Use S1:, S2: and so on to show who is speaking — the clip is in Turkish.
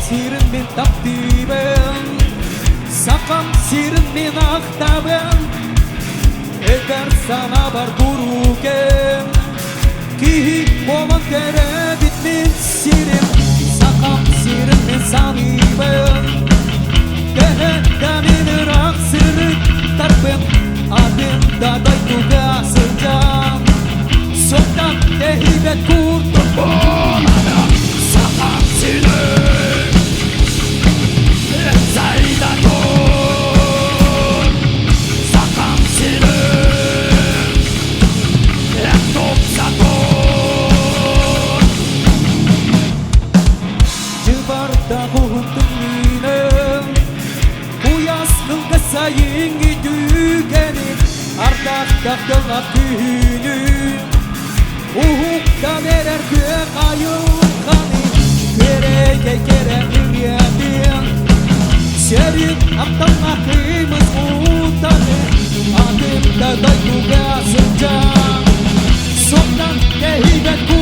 S1: Sirin min takdiben, sakam sirin min aktaben. Eğer sana var duruken, ki olan tereddüt min sirin, sakam sirin min saniben. Demin rak sirin tarpen, adim daday tuga sejam. Sokak tehibet kurtur bolana, sakam sirin. Sayın gidügeni ardakta döngap günü uhukta verer gök ayılkanı kereke üryedim şerit aptal mahkimiz utanı adımda dayuga sıcak soktan tehibet